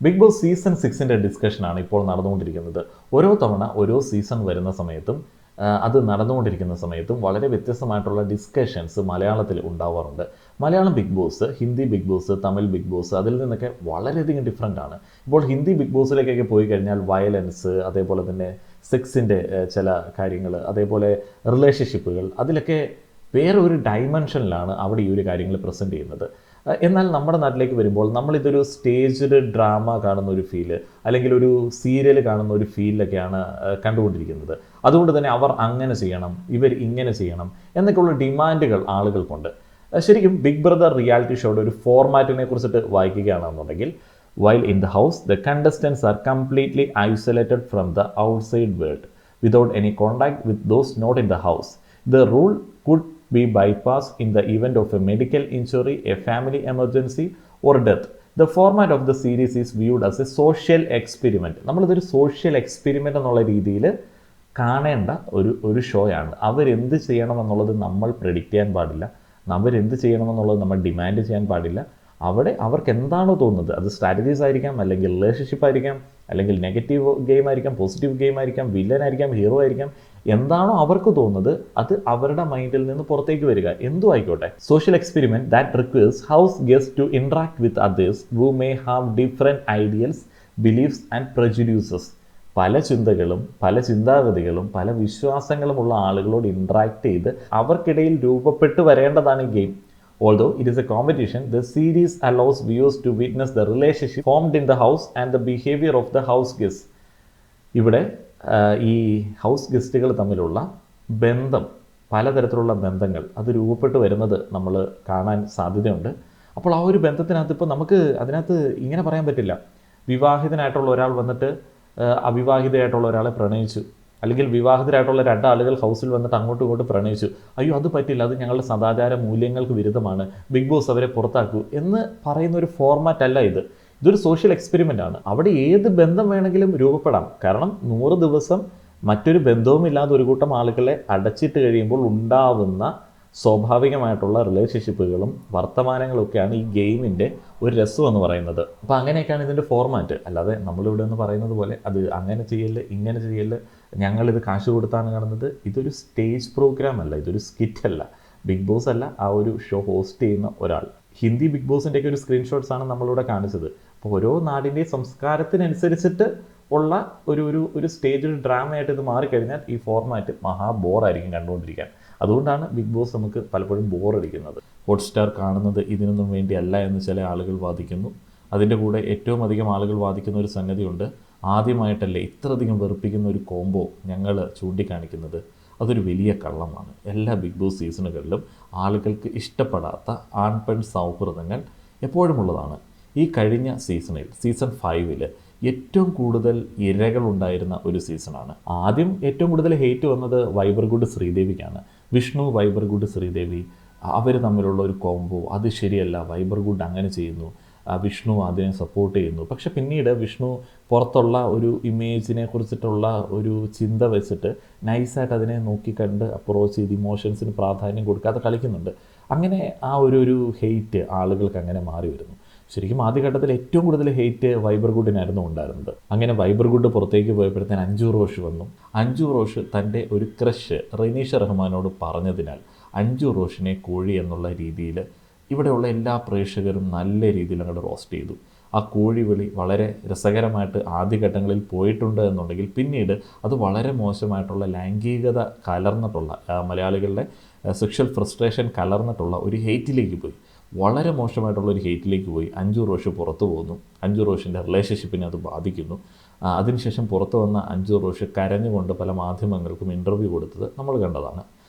Big boss season 6ൻ്റെ ഡിസ്കഷനാണ് ഇപ്പോൾ നടന്നുകൊണ്ടിരിക്കുന്നത്. ഓരോ തവണ ഓരോ സീസൺ വരുന്ന സമയത്തും അത് നടന്നുകൊണ്ടിരിക്കുന്ന സമയത്തും വളരെ വ്യത്യസ്തമായിട്ടുള്ള ഡിസ്കഷൻസ് മലയാളത്തിൽ ഉണ്ടാവാറുണ്ട്. Malayalam Bigg Boss, Hindi Bigg Boss, Tamil Bigg Boss അതിൽ നിന്നൊക്കെ വളരെയധികം ഡിഫറൻ്റ് ആണ്. ഇപ്പോൾ ഹിന്ദി ബിഗ് ബോസിലേക്കൊക്കെ പോയി കഴിഞ്ഞാൽ വയലൻസ്, അതേപോലെ തന്നെ സെക്സിൻ്റെ ചില കാര്യങ്ങൾ, അതേപോലെ റിലേഷൻഷിപ്പുകൾ, അതിലൊക്കെ വേറെ ഒരു ഡൈമെൻഷനിലാണ് അവിടെ ഈ ഒരു കാര്യങ്ങൾ പ്രസൻറ്റ് ചെയ്യുന്നത്. എന്നാൽ നമ്മുടെ നാട്ടിലേക്ക് വരുമ്പോൾ നമ്മളിതൊരു സ്റ്റേജ്ഡ് ഡ്രാമ കാണുന്ന ഒരു ഫീല്, അല്ലെങ്കിൽ ഒരു സീരിയൽ കാണുന്ന ഒരു ഫീലിലൊക്കെയാണ് കണ്ടുകൊണ്ടിരിക്കുന്നത്. അതുകൊണ്ട് തന്നെ അവർ അങ്ങനെ ചെയ്യണം, ഇവർ ഇങ്ങനെ ചെയ്യണം എന്നൊക്കെയുള്ള ഡിമാൻഡുകൾ ആളുകൾക്കുണ്ട്. ശരിക്കും ബിഗ് ബ്രദർ റിയാലിറ്റി ഷോയുടെ ഒരു ഫോർമാറ്റിനെ കുറിച്ചിട്ട് വായിക്കുകയാണെന്നുണ്ടെങ്കിൽ, while in the house the contestants are completely isolated from the outside world without any contact with those not in the house. The rule could be bypassed in the event of a medical injury, a family emergency or death. The format of the series is viewed as a social experiment. നമ്മളിതൊരു social experiment എന്നുള്ള രീതിയിൽ കാണേണ്ട ഒരു ഷോയാണ്. അവരെന്ത് ചെയ്യണമെന്നുള്ളത് നമ്മൾ predict ചെയ്യാൻ പാടില്ല, അവരെന്ത് ചെയ്യണമെന്നുള്ളത് നമ്മൾ ഡിമാൻഡ് ചെയ്യാൻ പാടില്ല. അവിടെ അവർക്ക് എന്താണോ തോന്നുന്നത്, അത് സ്ട്രാറ്റജീസ് ആയിരിക്കാം, അല്ലെങ്കിൽ റിലേഷൻഷിപ്പ് ആയിരിക്കാം, അല്ലെങ്കിൽ നെഗറ്റീവ് ഗെയിം ആയിരിക്കാം, പോസിറ്റീവ് ഗെയിം ആയിരിക്കാം, വില്ലൻ ആയിരിക്കാം, ഹീറോ ആയിരിക്കാം, എന്താണോ അവർക്ക് തോന്നുന്നത് അത് അവരുടെ മൈൻഡിൽ നിന്ന് പുറത്തേക്ക് വരിക, എന്തു ആയിക്കോട്ടെ. Social experiment that requires house guest to interact with others who may have different ideals, beliefs and prejudices. പല ചിന്തകളും, പല ചിന്താഗതികളും, പല വിശ്വാസങ്ങളുമുള്ള ആളുകളോട് ഇൻട്രാക്ട് ചെയ്ത് അവർക്കിടയിൽ രൂപപ്പെട്ടു വരേണ്ടതാണ് ഈ game. Although it is a competition, the series allows viewers to witness the relationship formed in the house and the behavior of the house guests. ഇവിടെ ഈ ഹൗസ് ഗസ്റ്റുകൾ തമ്മിലുള്ള ബന്ധം, പലതരത്തിലുള്ള ബന്ധങ്ങൾ അത് രൂപപ്പെട്ടു വരുന്നത് നമ്മൾ കാണാൻ സാധ്യതയുണ്ട്. അപ്പോൾ ആ ഒരു ബന്ധത്തിനകത്ത് ഇപ്പോൾ നമുക്ക് അതിനകത്ത് ഇങ്ങനെ പറയാൻ പറ്റില്ല, വിവാഹിതനായിട്ടുള്ള ഒരാൾ വന്നിട്ട് അവിവാഹിതയായിട്ടുള്ള ഒരാളെ പ്രണയിച്ചു, അല്ലെങ്കിൽ വിവാഹിതരായിട്ടുള്ള രണ്ടാളുകൾ ഹൗസിൽ വന്നിട്ട് അങ്ങോട്ടും ഇങ്ങോട്ടും പ്രണയിച്ചു, അയ്യോ അത് പറ്റില്ല, അത് ഞങ്ങളുടെ സദാചാര മൂല്യങ്ങൾക്ക് വിരുദ്ധമാണ്, ബിഗ് ബോസ് അവരെ പുറത്താക്കൂ എന്ന് പറയുന്ന ഒരു ഫോർമാറ്റ് അല്ല ഇത്. ഇതൊരു സോഷ്യൽ എക്സ്പെരിമെൻ്റ് ആണ്. അവിടെ ഏത് ബന്ധം വേണമെങ്കിലും രൂപപ്പെടാം. കാരണം 100 ദിവസം മറ്റൊരു ബന്ധവുമില്ലാതെ ഒരു കൂട്ടം ആളുകളെ അടച്ചിട്ട് കഴിയുമ്പോൾ ഉണ്ടാവുന്ന സ്വാഭാവികമായിട്ടുള്ള റിലേഷൻഷിപ്പുകളും വർത്തമാനങ്ങളൊക്കെയാണ് ഈ ഗെയിമിൻ്റെ ഒരു രസം എന്ന് പറയുന്നത്. അപ്പോൾ അങ്ങനെയൊക്കെയാണ് ഇതിൻ്റെ ഫോർമാറ്റ്. അല്ലാതെ നമ്മളിവിടെ നിന്ന് പറയുന്നത് പോലെ അത് അങ്ങനെ ചെയ്യല്, ഇങ്ങനെ ചെയ്യല്, ഞങ്ങളിത് കാശ് കൊടുത്താണ് കാണുന്നത്. ഇതൊരു സ്റ്റേജ് പ്രോഗ്രാം അല്ല, ഇതൊരു സ്കിറ്റ് അല്ല, ബിഗ് ബോസ് അല്ല ആ ഒരു ഷോ ഹോസ്റ്റ് ചെയ്യുന്ന ഒരാൾ. ഹിന്ദി ബിഗ് ബോസിൻ്റെയൊക്കെ ഒരു സ്ക്രീൻഷോട്ട്സ് ആണ് നമ്മളിവിടെ കാണിച്ചത്. അപ്പോൾ ഓരോ നാടിൻ്റെയും സംസ്കാരത്തിനനുസരിച്ചിട്ട് ഉള്ള ഒരു സ്റ്റേജ് ഡ്രാമയായിട്ട് ഇത് മാറിക്കഴിഞ്ഞാൽ ഈ ഫോർമാറ്റ് മഹാ ബോറായിരിക്കും കണ്ടുകൊണ്ടിരിക്കാൻ. അതുകൊണ്ടാണ് ബിഗ് ബോസ് നമുക്ക് പലപ്പോഴും ബോറടിക്കുന്നത്. ഹോട്ട്സ്റ്റാർ കാണുന്നത് ഇതിനൊന്നും വേണ്ടിയല്ല എന്ന് ചില ആളുകൾ വാദിക്കുന്നു. അതിൻ്റെ കൂടെ ഏറ്റവും അധികം ആളുകൾ വാദിക്കുന്ന ഒരു സംഗതിയുണ്ട്, ആദ്യമായിട്ടല്ലേ ഇത്രയധികം വെറുപ്പിക്കുന്ന ഒരു കോംബോ ഞങ്ങൾ ചൂണ്ടിക്കാണിക്കുന്നത്. അതൊരു വലിയ കള്ളമാണ്. എല്ലാ ബിഗ് ബോസ് സീസണുകളിലും ആളുകൾക്ക് ഇഷ്ടപ്പെടാത്ത ആൺപെൺ സൗഹൃദങ്ങൾ എപ്പോഴും ഉള്ളതാണ്. ഈ കഴിഞ്ഞ സീസണിൽ, സീസൺ 5 ഏറ്റവും കൂടുതൽ ഇരകളുണ്ടായിരുന്ന ഒരു സീസണാണ്. ആദ്യം ഏറ്റവും കൂടുതൽ ഹേറ്റ് വന്നത് വൈബർഗുഡ് ശ്രീദേവിക്കാണ്. വിഷ്ണു, വൈബർഗുഡ് ശ്രീദേവി അവർ തമ്മിലുള്ള ഒരു കോംബോ, അത് ശരിയല്ല, വൈബർഗുഡ് അങ്ങനെ ചെയ്യുന്നു, വിഷ്ണു അതിനെ സപ്പോർട്ട് ചെയ്യുന്നു. പക്ഷെ പിന്നീട് വിഷ്ണു പുറത്തുള്ള ഒരു ഇമേജിനെ കുറിച്ചിട്ടുള്ള ഒരു ചിന്ത വെച്ചിട്ട് നൈസായിട്ട് അതിനെ നോക്കിക്കണ്ട് അപ്രോച്ച് ചെയ്ത് ഇമോഷൻസിന് പ്രാധാന്യം കൊടുക്കാതെ കളിക്കുന്നുണ്ട്. അങ്ങനെ ആ ഒരു ഹെയ്റ്റ് ആളുകൾക്ക് അങ്ങനെ മാറി വരുന്നു. ശരിക്കും ആദ്യഘട്ടത്തിൽ ഏറ്റവും കൂടുതൽ ഹെയ്റ്റ് വൈബർഗുഡിനായിരുന്നു ഉണ്ടായിരുന്നത്. അങ്ങനെ വൈബർഗുഡ് പുറത്തേക്ക് പോയപ്പോഴത്തേന് അഞ്ജു റോഷ് വന്നു. അഞ്ജു റോഷ് തൻ്റെ ഒരു ക്രഷ് റെനീഷ റഹ്മാനോട് പറഞ്ഞതിനാൽ അഞ്ജു റോഷിനെ കോഴി എന്നുള്ള രീതിയിൽ ഇവിടെയുള്ള എല്ലാ പ്രേക്ഷകരും നല്ല രീതിയിൽ അങ്ങോട്ട് റോസ്റ്റ് ചെയ്തു. ആ കോഴി വിളി വളരെ രസകരമായിട്ട് ആദ്യഘട്ടങ്ങളിൽ പോയിട്ടുണ്ട് എന്നുണ്ടെങ്കിൽ പിന്നീട് അത് വളരെ മോശമായിട്ടുള്ള ലൈംഗികത കലർന്നിട്ടുള്ള, മലയാളികളുടെ സെക്ഷൽ ഫ്രസ്ട്രേഷൻ കലർന്നിട്ടുള്ള ഒരു ഹെയ്റ്റിലേക്ക് പോയി. വളരെ മോശമായിട്ടുള്ള ഒരു ഹെയ്റ്റിലേക്ക് പോയി. അഞ്ജു റോഷ് പുറത്തു പോകുന്നു. അഞ്ജു റോഷിൻ്റെ റിലേഷൻഷിപ്പിനെ അത് ബാധിക്കുന്നു. അതിനുശേഷം പുറത്തു വന്ന അഞ്ജു റോഷ് കരഞ്ഞുകൊണ്ട് പല മാധ്യമങ്ങൾക്കും ഇൻ്റർവ്യൂ കൊടുത്തത് നമ്മൾ കണ്ടതാണ്.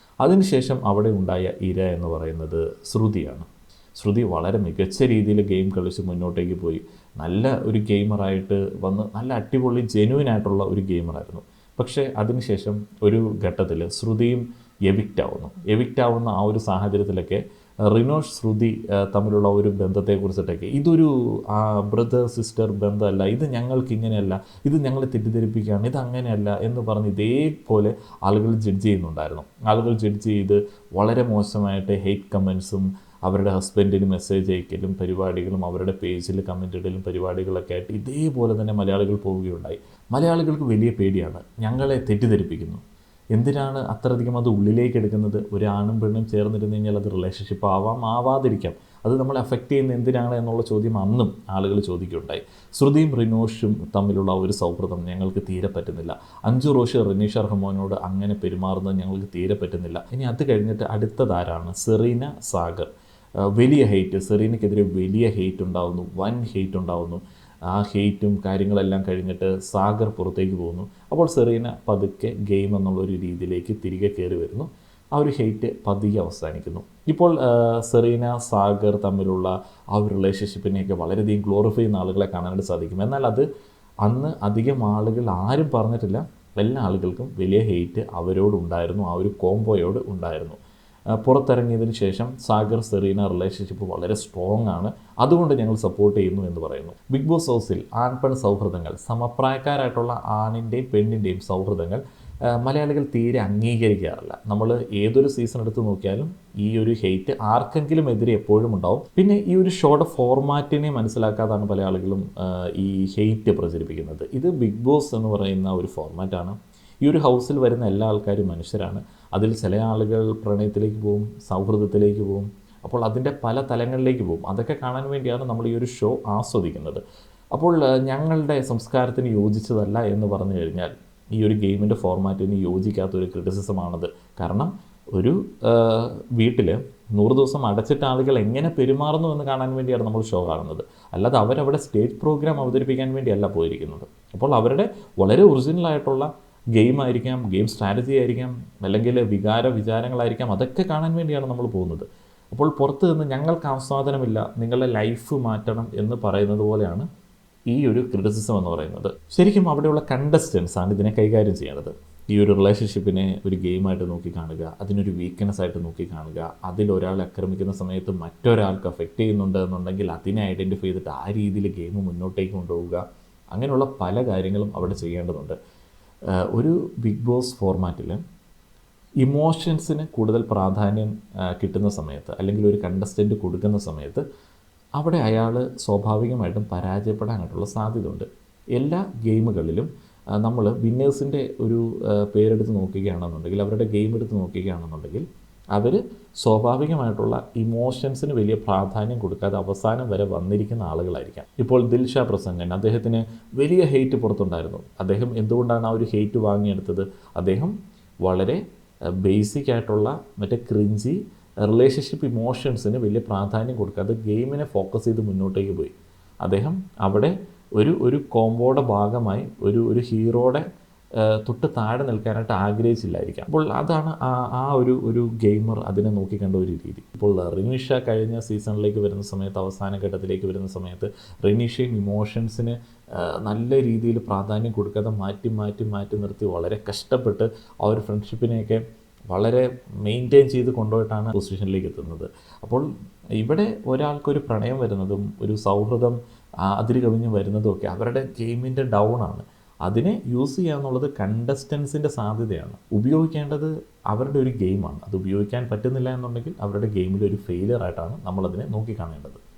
അതിനുശേഷം അവിടെ ഉണ്ടായ ഇര എന്ന് പറയുന്നത് ശ്രുതിയാണ്. ശ്രുതി വളരെ മികച്ച രീതിയിൽ ഗെയിം കളിച്ച് മുന്നോട്ടേക്ക് പോയി. നല്ല ഒരു ഗെയിമറായിട്ട് വന്ന് നല്ല അടിപൊളി ജെന്യുവിനായിട്ടുള്ള ഒരു ഗെയിമറായിരുന്നു. പക്ഷേ അതിനുശേഷം ഒരു ഘട്ടത്തിൽ ശ്രുതിയും എവിക്റ്റ് ആവുന്ന ആ ഒരു സാഹചര്യത്തിലൊക്കെ റിനോഷ് ശ്രുതി തമ്മിലുള്ള ഒരു ബന്ധത്തെക്കുറിച്ചിട്ടൊക്കെ ഇതൊരു ബ്രദർ സിസ്റ്റർ ബന്ധമല്ല, ഇത് ഞങ്ങൾക്ക് ഇങ്ങനെയല്ല, ഇത് ഞങ്ങളെ തെറ്റിദ്ധരിപ്പിക്കുകയാണ്, ഇത് അങ്ങനെയല്ല എന്ന് പറഞ്ഞ് ഇതേപോലെ ആളുകൾ ജഡ്ജ് ചെയ്യുന്നുണ്ടായിരുന്നു. ആളുകൾ ജഡ്ജ് ചെയ്ത് വളരെ മോശമായിട്ട് ഹെയ്റ്റ് കമൻസും അവരുടെ ഹസ്ബൻഡിന് മെസ്സേജ് അയക്കലും പരിപാടികളും അവരുടെ പേജിൽ കമൻ്റ് ഇടലും പരിപാടികളൊക്കെ ആയിട്ട് ഇതേപോലെ തന്നെ മലയാളികൾ പോവുകയുണ്ടായി. മലയാളികൾക്ക് വലിയ പേടിയാണ്, ഞങ്ങളെ തെറ്റിദ്ധരിപ്പിക്കുന്നു. എന്തിനാണ് അത്രയധികം അത് ഉള്ളിലേക്ക് എടുക്കുന്നത്? ഒരു ആണും പെണ്ണും ചേർന്നിരുന്ന് കഴിഞ്ഞാൽ അത് റിലേഷൻഷിപ്പ് ആവാം, ആവാതിരിക്കാം. അത് നമ്മളെ അഫക്റ്റ് ചെയ്യുന്ന എന്തിനാണ് എന്നുള്ള ചോദ്യം അന്നും ആളുകൾ ചോദിക്കുകയുണ്ടായി. ശ്രുതിയും റിനോഷും തമ്മിലുള്ള ഒരു സൗഹൃദം ഞങ്ങൾക്ക് തീരെ പറ്റുന്നില്ല. അഞ്ചു റോഷ് റിനീഷ റഹ്മാനോട് അങ്ങനെ പെരുമാറുന്നത് ഞങ്ങൾക്ക് തീരെ പറ്റുന്നില്ല. ഇനി അത് കഴിഞ്ഞിട്ട് അടുത്തതാരാണ്? സെറീന സാഗർ. വലിയ ഹെയ്റ്റ്, സെറീനയ്ക്കെതിരെ വലിയ ഹെയ്റ്റ് ഉണ്ടാകുന്നു, വൻ ഹെയ്റ്റ് ഉണ്ടാകുന്നു. ആ ഹെയ്റ്റും കാര്യങ്ങളെല്ലാം കഴിഞ്ഞിട്ട് സാഗർ പുറത്തേക്ക് പോകുന്നു. അപ്പോൾ സെറീന പതുക്കെ ഗെയിം എന്നുള്ളൊരു രീതിയിലേക്ക് തിരികെ കയറി വരുന്നു. ആ ഒരു ഹെയ്റ്റ് പതിയെ അവസാനിക്കുന്നു. ഇപ്പോൾ സെറീന സാഗർ തമ്മിലുള്ള ആ ഒരു റിലേഷൻഷിപ്പിനെയൊക്കെ വളരെയധികം ഗ്ലോറിഫൈ ചെയ്യുന്ന ആളുകളെ കാണാനായിട്ട് സാധിക്കും. എന്നാൽ അത് അന്ന് അധികം ആളുകൾ ആരും പറഞ്ഞിട്ടില്ല. എല്ലാ ആളുകൾക്കും വലിയ ഹെയ്റ്റ് അവരോടുണ്ടായിരുന്നു, ആ ഒരു കോംബോയോട് ഉണ്ടായിരുന്നു. പുറത്തിറങ്ങിയതിന് ശേഷം സാഗർ സെറീന റിലേഷൻഷിപ്പ് വളരെ സ്ട്രോങ് ആണ്, അതുകൊണ്ട് ഞങ്ങൾ സപ്പോർട്ട് ചെയ്യുന്നു എന്ന് പറയുന്നു. ബിഗ് ബോസ് ഹൗസിൽ ആൺപെൺ സൗഹൃദങ്ങൾ, സമപ്രായക്കാരായിട്ടുള്ള ആണിൻ്റെയും പെണ്ണിൻ്റെയും സൗഹൃദങ്ങൾ മലയാളികൾ തീരെ അംഗീകരിക്കാറില്ല. നമ്മൾ ഏതൊരു സീസൺ എടുത്ത് നോക്കിയാലും ഈ ഒരു ഹെയ്റ്റ് ആർക്കെങ്കിലും എതിരെ എപ്പോഴും ഉണ്ടാവും. പിന്നെ ഈ ഒരു ഷോയുടെ ഫോർമാറ്റിനെ മനസ്സിലാക്കാതാണ് പല ആളുകളും ഈ ഹെയ്റ്റ് പ്രചരിപ്പിക്കുന്നത്. ഇത് ബിഗ് ബോസ് എന്ന് പറയുന്ന ഒരു ഫോർമാറ്റാണ്. ഈ ഒരു ഹൗസിൽ വരുന്ന എല്ലാ ആൾക്കാരും മനുഷ്യരാണ്. അതിൽ ചില ആളുകൾ പ്രണയത്തിലേക്ക് പോകും, സൗഹൃദത്തിലേക്ക് പോകും. അപ്പോൾ അതിൻ്റെ പല തലങ്ങളിലേക്ക് പോകും. അതൊക്കെ കാണാൻ വേണ്ടിയാണ് നമ്മൾ ഈ ഒരു ഷോ ആസ്വദിക്കുന്നത്. അപ്പോൾ ഞങ്ങളുടെ സംസ്കാരത്തിന് യോജിച്ചതല്ല എന്ന് പറഞ്ഞു കഴിഞ്ഞാൽ ഈ ഒരു ഗെയിമിൻ്റെ ഫോർമാറ്റിന് യോജിക്കാത്തൊരു ക്രിറ്റിസിസമാണത്. കാരണം ഒരു വീട്ടിൽ 100 ദിവസം അടച്ചിട്ട ആളുകൾ എങ്ങനെ പെരുമാറുന്നു എന്ന് കാണാൻ വേണ്ടിയാണ് നമ്മൾ ഷോ കാണുന്നത്. അല്ലാതെ അവരവിടെ സ്റ്റേജ് പ്രോഗ്രാം അവതരിപ്പിക്കാൻ വേണ്ടിയല്ല പോയിരിക്കുന്നത്. അപ്പോൾ അവരുടെ വളരെ ഒറിജിനലായിട്ടുള്ള ഗെയിം ആയിരിക്കാം, ഗെയിം സ്ട്രാറ്റജി ആയിരിക്കാം, അല്ലെങ്കിൽ വിചാരങ്ങളായിരിക്കാം, അതൊക്കെ കാണാൻ വേണ്ടിയാണ് നമ്മൾ പോകുന്നത്. അപ്പോൾ പുറത്ത് നിന്ന് ഞങ്ങൾക്ക് ആസ്വാദനമില്ല, നിങ്ങളുടെ ലൈഫ് മാറ്റണം എന്ന് പറയുന്നത് പോലെയാണ് ഈ ഒരു ക്രിറ്റിസിസം എന്ന് പറയുന്നത്. ശരിക്കും അവിടെയുള്ള കണ്ടസ്റ്റൻസ് ആണ് ഇതിനെ കൈകാര്യം ചെയ്യേണ്ടത്. ഈ ഒരു റിലേഷൻഷിപ്പിനെ ഒരു ഗെയിമായിട്ട് നോക്കി കാണുക, അതിനൊരു വീക്ക്നെസ് ആയിട്ട് നോക്കി കാണുക, അതിലൊരാളെ ആക്രമിക്കുന്ന സമയത്ത് മറ്റൊരാൾക്ക് അഫക്റ്റ് ചെയ്യുന്നുണ്ട് എന്നുണ്ടെങ്കിൽ അതിനെ ഐഡൻറ്റിഫൈ ചെയ്തിട്ട് ആ രീതിയിൽ ഗെയിം മുന്നോട്ടേക്ക് കൊണ്ടുപോവുക, അങ്ങനെയുള്ള പല കാര്യങ്ങളും അവിടെ ചെയ്യേണ്ടതുണ്ട്. ഒരു ബിഗ് ബോസ് ഫോർമാറ്റിൽ ഇമോഷൻസിന് കൂടുതൽ പ്രാധാന്യം കിട്ടുന്ന സമയത്ത്, അല്ലെങ്കിൽ ഒരു കണ്ടസ്റ്റൻ്റ് കൊടുക്കുന്ന സമയത്ത് അവിടെ അയാൾ സ്വാഭാവികമായിട്ടും പരാജയപ്പെടാനായിട്ടുള്ള സാധ്യതയുണ്ട്. എല്ലാ ഗെയിമുകളിലും നമ്മൾ വിന്നേഴ്സിൻ്റെ ഒരു പേരെടുത്ത് നോക്കുകയാണെന്നുണ്ടെങ്കിൽ, അവരുടെ ഗെയിം എടുത്ത് നോക്കുകയാണെന്നുണ്ടെങ്കിൽ, അവർ സ്വാഭാവികമായിട്ടുള്ള ഇമോഷൻസിന് വലിയ പ്രാധാന്യം കൊടുക്കാതെ അവസാനം വരെ വന്നിരിക്കുന്ന ആളുകളായിരിക്കാം. ഇപ്പോൾ ദിൽഷ പ്രസന്നൻ, അദ്ദേഹത്തിന് വലിയ ഹെയ്റ്റ് പുറത്തുണ്ടായിരുന്നു. അദ്ദേഹം എന്തുകൊണ്ടാണ് ആ ഒരു ഹെയ്റ്റ് വാങ്ങിയെടുത്തത്? അദ്ദേഹം വളരെ ബേസിക് ആയിട്ടുള്ള മറ്റേ ക്രിഞ്ചി റിലേഷൻഷിപ്പ് ഇമോഷൻസിന് വലിയ പ്രാധാന്യം കൊടുക്കാതെ ഗെയിമിനെ ഫോക്കസ് ചെയ്ത് മുന്നോട്ടേക്ക് പോയി. അദ്ദേഹം അവിടെ ഒരു കോംബോയുടെ ഭാഗമായി ഒരു ഹീറോയുടെ തൊട്ട് താഴെ നിൽക്കാനായിട്ട് ആഗ്രഹിച്ചില്ലായിരിക്കാം. അപ്പോൾ അതാണ് ആ ഒരു ഗെയിമർ അതിനെ നോക്കിക്കണ്ട ഒരു രീതി. ഇപ്പോൾ റിനീഷ കഴിഞ്ഞ സീസണിലേക്ക് വരുന്ന സമയത്ത്, അവസാന ഘട്ടത്തിലേക്ക് വരുന്ന സമയത്ത് റിനീഷയും ഇമോഷൻസിന് നല്ല രീതിയിൽ പ്രാധാന്യം കൊടുക്കാതെ മാറ്റി നിർത്തി വളരെ കഷ്ടപ്പെട്ട് ആ ഒരു ഫ്രണ്ട്ഷിപ്പിനെയൊക്കെ വളരെ മെയിൻറ്റെയിൻ ചെയ്ത് കൊണ്ടുപോയിട്ടാണ് പൊസിഷനിലേക്ക് എത്തുന്നത്. അപ്പോൾ ഇവിടെ ഒരാൾക്കൊരു പ്രണയം വരുന്നതും ഒരു സൗഹൃദം അതിര് കവിഞ്ഞ് വരുന്നതും ഒക്കെ അവരുടെ ഗെയിമിൻ്റെ ഡൗൺ ആണ്. അതിനെ യൂസ് ചെയ്യുക എന്നുള്ളത് കണ്ടസ്റ്റൻസിൻ്റെ സാധ്യതയാണ്. ഉപയോഗിക്കേണ്ടത് അവരുടെ ഒരു ഗെയിമാണ്. അത് ഉപയോഗിക്കാൻ പറ്റുന്നില്ല എന്നുണ്ടെങ്കിൽ അവരുടെ ഗെയിമിൽ ഒരു ഫെയിലിയർ ആയിട്ടാണ് നമ്മളതിനെ നോക്കിക്കാണേണ്ടത്.